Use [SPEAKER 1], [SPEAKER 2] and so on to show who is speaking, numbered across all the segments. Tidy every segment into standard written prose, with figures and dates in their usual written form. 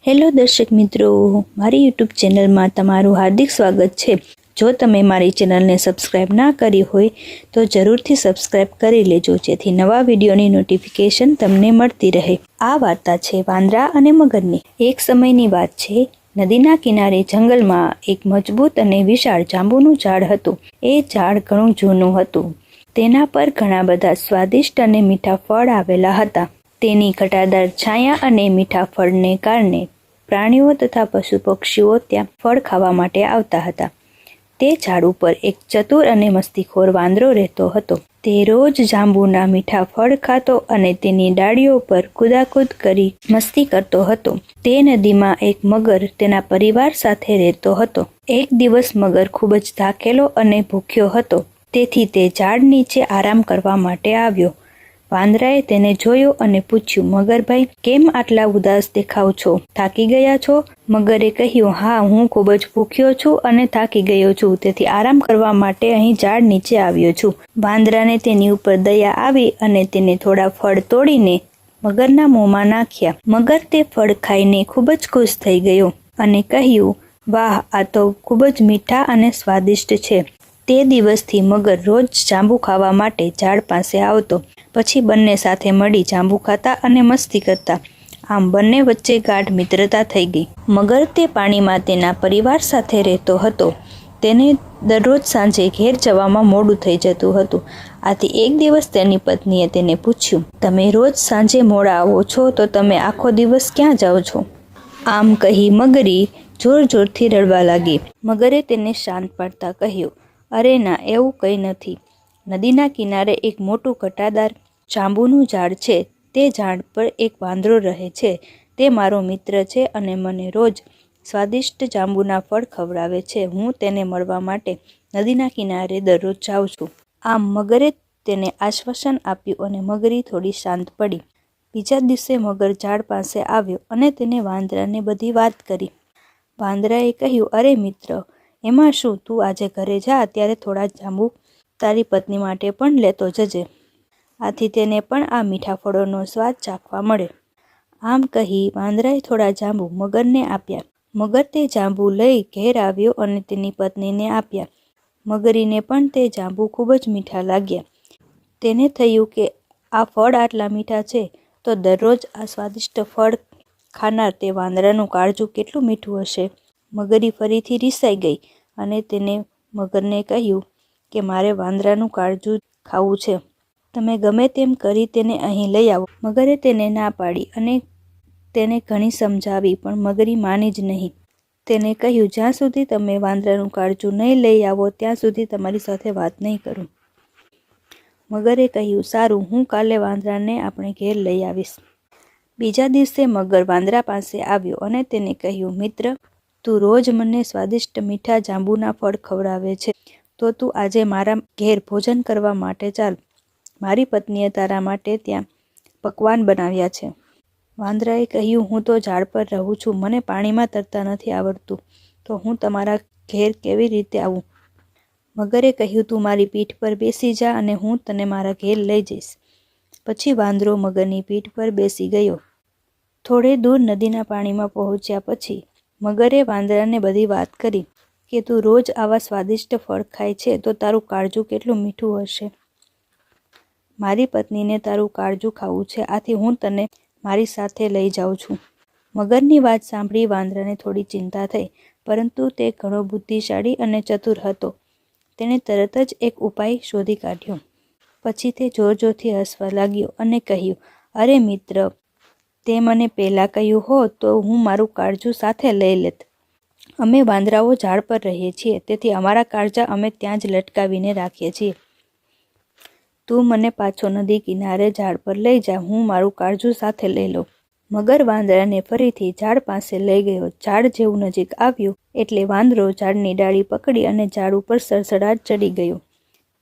[SPEAKER 1] Hello દર્શક મિત્રો, મારી યુટ્યુબ ચેનલમાં તમારું હાર્દિક સ્વાગત છે। જો તમે મારી ચેનલને સબસ્ક્રાઇબ ના કરી હોય તો જરૂરથી સબસ્ક્રાઇબ કરી લેજો, જેથી નવા વિડીયોની નોટિફિકેશન તમને મળતી રહે। આ વાર્તા છે વાંદરા અને મગરની। એક સમયની વાત છે, નદીના કિનારે જંગલમાં એક મજબૂત અને વિશાળ જાંબુનું ઝાડ હતું। એ ઝાડ ઘણું જૂનું હતું। તેના પર ઘણા બધા સ્વાદિષ્ટ અને મીઠા ફળ આવેલા હતા। તેની ઘટાદાર છાયા અને મીઠા ફળને કારણે પ્રાણીઓ તથા પશુ પક્ષીઓ ત્યાં ફળ ખાવા માટે આવતા હતા। તે ઝાડ ઉપર એક ચતુર અને મસ્તીખોર વાંદરો રહેતો હતો। તે રોજ જાંબુના મીઠા ફળ ખાતો અને તેની ડાળીઓ પર કૂદાકૂદ કરી મસ્તી કરતો હતો। તે નદીમાં એક મગર તેના પરિવાર સાથે રહેતો હતો। એક દિવસ મગર ખૂબ જ થાકેલો અને ભૂખ્યો હતો, તેથી તે ઝાડ નીચે આરામ કરવા માટે આવ્યો। વાંદરાએ તેને જોયો અને પૂછ્યું, મગરભાઈ, કેમ આટલા ઉદાસ દેખાવ છો? થાકી ગયા છો? મગરે કહ્યું, હા, હું ખૂબ જ ભૂખ્યો છું અને થાકી ગયો છું, તેથી આરામ કરવા માટે અહીં ઝાડ નીચે આવ્યો છું। વાંદરાને તેની ઉપર દયા આવી અને તેને થોડા ફળ તોડીને મગરના મોંમાં નાખ્યા। મગર તે ફળ ખાઈને ખૂબ જ ખુશ થઈ ગયો અને કહ્યું, વાહ, આ તો ખૂબ જ મીઠા અને સ્વાદિષ્ટ છે। તે દિવસથી મગર રોજ જાંબુ ખાવા માટે ઝાડ પાસે આવતો। પછી બંને સાથે મળી જાંબુ ખાતા અને મસ્તી કરતા। આમ બંને વચ્ચે ગાઢ મિત્રતા થઈ ગઈ। મગર તે પાણીમાં તેના પરિવાર સાથે રહેતો હતો। તેને દરરોજ સાંજે ઘેર જવામાં મોડું થઈ જતું હતું। આથી એક દિવસ તેની પત્નીએ તેને પૂછ્યું, તમે રોજ સાંજે મોડા આવો છો, તો તમે આખો દિવસ ક્યાં જાઓ છો? આમ કહી મગરી જોર જોરથી રડવા લાગી। મગરે તેને શાંત પાડતા કહ્યું, અરે ના, એવું કંઈ નથી। નદીના કિનારે એક મોટું ઘટાદાર જાંબુનું ઝાડ છે। તે ઝાડ પર એક વાંદરો રહે છે। તે મારો મિત્ર છે અને મને રોજ સ્વાદિષ્ટ જાંબુના ફળ ખવડાવે છે। હું તેને મળવા માટે નદીના કિનારે દરરોજ જાઉં છું। આમ મગરે તેને આશ્વાસન આપ્યું અને મગરી થોડી શાંત પડી। બીજા દિવસે મગર ઝાડ પાસે આવ્યો અને તેને વાંદરાને બધી વાત કરી। વાંદરાએ કહ્યું, અરે મિત્ર, એમાં શું, તું આજે ઘરે જા, ત્યારે થોડા જાંબુ તારી પત્ની માટે પણ લેતો જજે। આથી તેને પણ આ મીઠા ફળોનો સ્વાદ ચાખવા મળે। આમ કહી વાંદરાએ થોડા જાંબુ મગરને આપ્યા। મગર તે જાંબુ લઈ ઘેર આવ્યો અને તેની પત્નીને આપ્યા। મગરીને પણ તે જાંબુ ખૂબ જ મીઠા લાગ્યા। તેને થયું કે આ ફળ આટલા મીઠા છે, તો દરરોજ આ સ્વાદિષ્ટ ફળ ખાનાર તે વાંદરાનું કાળજું કેટલું મીઠું હશે। મગરી ફરીથી રીસાઈ ગઈ અને તેને મગરને કહ્યું કે મારે વાંદરાનું કાળજું ખાવું છે। તમે ગમે તેમ કરી તેને અહીં લઈ આવો। મગરે તેને ના પાડી અને તેને ઘણી સમજાવી, પણ મગરી માની જ નહીં। તેને કહ્યું, જ્યાં સુધી તમે વાંદરાનું કાળજું નહીં લઈ આવો, ત્યાં સુધી તમારી સાથે વાત નહીં કરું। મગરે કહ્યું, સારું, હું કાલે વાંદરાને આપણે ઘેર લઈ આવીશ। બીજા દિવસે મગર વાંદરા પાસે આવ્યો અને તેને કહ્યું, મિત્ર, તું રોજ મને સ્વાદિષ્ટ મીઠા જાંબુના ફળ ખવડાવે છે, તો તું આજે મારા ઘેર ભોજન કરવા માટે ચાલ। મારી પત્નીએ તારા માટે ત્યાં પકવાન બનાવ્યા છે। વાંદરાએ કહ્યું, હું તો ઝાડ પર રહું છું, મને પાણીમાં તરતા નથી આવડતું, તો હું તમારા ઘેર કેવી રીતે આવું? મગરે કહ્યું, તું મારી પીઠ પર બેસી જા અને હું તને મારા ઘેર લઈ જઈશ। પછી વાંદરો મગરની પીઠ પર બેસી ગયો। થોડે દૂર નદીના પાણીમાં પહોંચ્યા પછી મગરે વાંદરાને બધી વાત કરી કે તું રોજ આવા સ્વાદિષ્ટ ફળ ખાય છે, તો તારું કાળજું કેટલું મીઠું હશે। મારી પત્નીને તારું કાળજું ખાવું છે, આથી હું તને મારી સાથે લઈ જાઉં છું। મગરની વાત સાંભળી વાંદરાને થોડી ચિંતા થઈ, પરંતુ તે ઘણો બુદ્ધિશાળી અને ચતુર હતો। તેણે તરત જ એક ઉપાય શોધી કાઢ્યો। પછી તે જોર જોરથી હસવા લાગ્યો અને કહ્યું, અરે મિત્ર, તે મને પહેલાં કહ્યું હોત તો હું મારું કાળજું સાથે લઈ લેત। અમે વાંદરાઓ ઝાડ પર રહીએ છીએ, તેથી અમારા કાળજા અમે ત્યાં જ લટકાવીને રાખીએ છીએ। તું મને પાછો નદી કિનારે ઝાડ પર લઈ જા, હું મારું કાળજું સાથે લઈ લઉં। મગર વાંદરાને ફરીથી ઝાડ પાસે લઈ ગયો। ઝાડ જેવું નજીક આવ્યું એટલે વાંદરો ઝાડની ડાળી પકડી અને ઝાડ ઉપર સડસડાટ ચડી ગયો।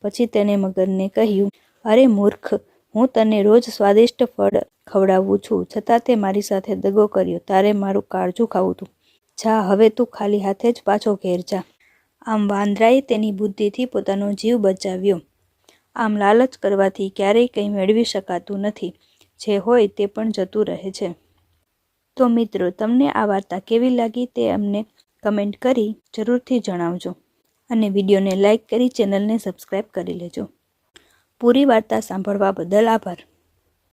[SPEAKER 1] પછી તેને મગરને કહ્યું, અરે મૂર્ખ, હું તને રોજ સ્વાદિષ્ટ ફળ ખવડાવું છું, છતાં તે મારી સાથે દગો કર્યો। તારે મારું કાળજું ખાવું હતું। જા, હવે તું ખાલી હાથે જ પાછો ઘેર જા। આમ વાંદરાએ તેની બુદ્ધિથી પોતાનો જીવ બચાવ્યો। આમ લાલચ કરવાથી ક્યારેય કંઈ મેળવી શકાતું નથી। જે હોય તે પણ જતું રહે છે। તો મિત્રો, તમને આ વાર્તા કેવી લાગી તે અમને કમેન્ટ કરી જરૂરથી જણાવજો અને વિડીયોને લાઇક કરી ચેનલને સબસ્ક્રાઈબ કરી લેજો. પૂરી વાર્તા સાંભળવા બદલ આભાર.